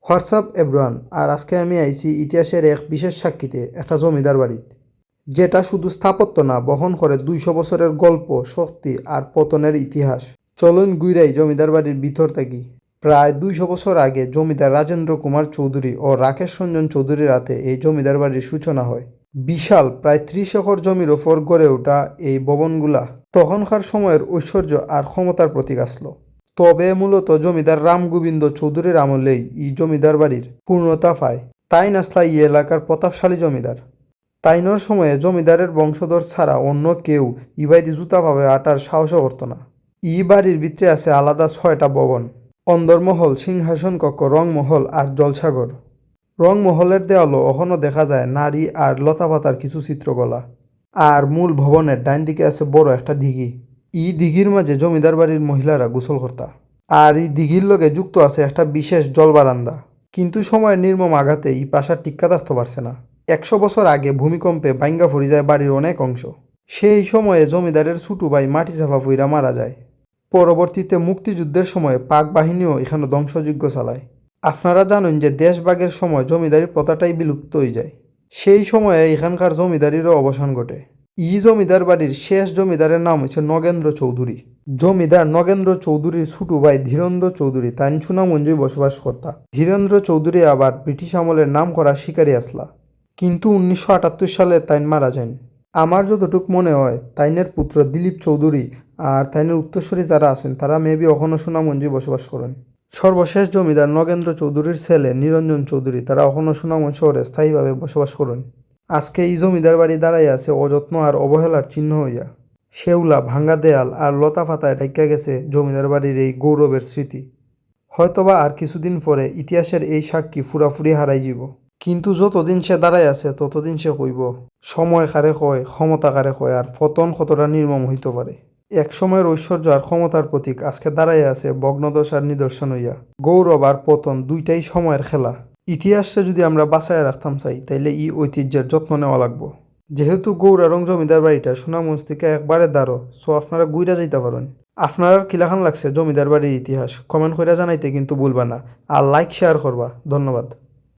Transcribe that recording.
WhatsApp everyone. আর আজকে আমি আইছি ইতিহাসের এক বিশেষ সাক্ষীতে, একটা জমিদার বাড়িতে, যেটা শুধু স্থাপত্য না, বহন করে 200 বছরের গল্প, শক্তি আর পতনের ইতিহাস। চলুন গুইরাই জমিদার বাড়ির ভিতর থাকি। প্রায় 200 বছর আগে জমিদার রাজেন্দ্র কুমার চৌধুরী ও রাকেশ রঞ্জন চৌধুরীর হাতে এই জমিদার বাড়ির সূচনা হয়। বিশাল প্রায় 30 একর জমির ওপর গড়ে ওঠা এই ভবনগুলা তখনকার সময়ের ঐশ্বর্য আর ক্ষমতার প্রতীক আসলো। তবে মূলত জমিদার রামগোবিন্দ চৌধুরীর আমলেই এই জমিদার বাড়ির পূর্ণতা পায়। তাই নাসলা এই এলাকার প্রতাপশালী জমিদার। তাইনর সময়ে জমিদারের বংশধর ছাড়া অন্য কেউ ইবাইদি জুতাভাবে আটার সাহসও করত না। ই বাড়ির ভিতরে আছে আলাদা 6টা ভবন: অন্দরমহল, সিংহাসন কক্ষ, রংমহল আর জলসাঘর। রংমহলের দেওয়ালও এখনও দেখা যায় নারী আর লতাপাতার কিছু চিত্রকলা। আর মূল ভবনের ডাইন দিকে আছে বড় একটা দিঘি। ই দিঘির মাঝে জমিদার বাড়ির মহিলারা গোসল করতা। আর এই দিঘির লগে যুক্ত আছে একটা বিশেষ জলবারান্দা। কিন্তু সময়ের নির্মম আঘাতে এই প্রাসাদ টিক্কা থাকতে পারছে না। 100 বছর আগে ভূমিকম্পে ভাঙ্গা পড়ে যায় বাড়ির অনেক অংশ। সেই সময়ে জমিদারের ছোটো ভাই মাটি চাপা পইরা মারা যায়। পরবর্তীতে মুক্তিযুদ্ধের সময় পাক বাহিনীও এখানে ধ্বংসযজ্ঞ চালায়। আপনারা জানেন যে দেশভাগের সময় জমিদারি প্রথাটাই বিলুপ্ত হয়ে যায়। সেই সময়ে এখানকার জমিদারিরও অবসান ঘটে। ই জমিদার বাড়ির শেষ জমিদারের নাম হচ্ছে নগেন্দ্র চৌধুরী। জমিদার নগেন্দ্র চৌধুরীর ছোটো ভাই ধীরেন্দ্র চৌধুরী তাই সুনামগঞ্জে বসবাস করতা। ধীরেন্দ্র চৌধুরী আবার ব্রিটিশ আমলের নাম করা শিকারী আসলা। কিন্তু 1978 সালে তাইন মারা যান। আমার যতটুক মনে হয় তাইনের পুত্র দিলীপ চৌধুরী আর তাইনের উত্তরসূরি যারা আছেন তারা মেবি এখনও সুনামগঞ্জে বসবাস করেন। সর্বশেষ জমিদার নগেন্দ্র চৌধুরীর ছেলে নিরঞ্জন চৌধুরী তারা এখনও সুনামগঞ্জ শহরে স্থায়ীভাবে বসবাস করেন। আজকে এই জমিদার বাড়ি দাঁড়াই আছে অযত্ন আর অবহেলার চিহ্ন হইয়া। শেওলা, ভাঙ্গা দেয়াল আর লতা পাতায় ঢাকা গেছে জমিদার বাড়ির এই গৌরবের স্মৃতি। হয়তোবা আর কিছুদিন পরে ইতিহাসের এই সাক্ষী পুরাপুরি হারাই যাব। কিন্তু যতদিন সে দাঁড়াই আছে ততদিন সে কইব সময় কারে কয়, ক্ষমতা কারে কয়, আর পতন কতটা নির্মম হইতে পারে। এক সময়ের ঐশ্বর্য আর ক্ষমতার প্রতীক আজকে দাঁড়াই আছে ভগ্নদশার নিদর্শন হইয়া। গৌরব আর পতন দুইটাই সময়ের খেলা। ইতিহাসটা যদি আমরা বাঁচায় রাখতাম চাই তাইলে এই ঐতিহ্যের যত্ন নেওয়া লাগবো। যেহেতু গৌরারং জমিদার বাড়িটা সুনামগঞ্জ থেকে একবারে দাঁড়ো, সো আপনারা গুইরা যাইতে পারেন। আপনার কিলাখান লাগছে জমিদার বাড়ির ইতিহাস কমেন্ট করে জানাইতে কিন্তু ভুলবা না। আর লাইক শেয়ার করবা। ধন্যবাদ।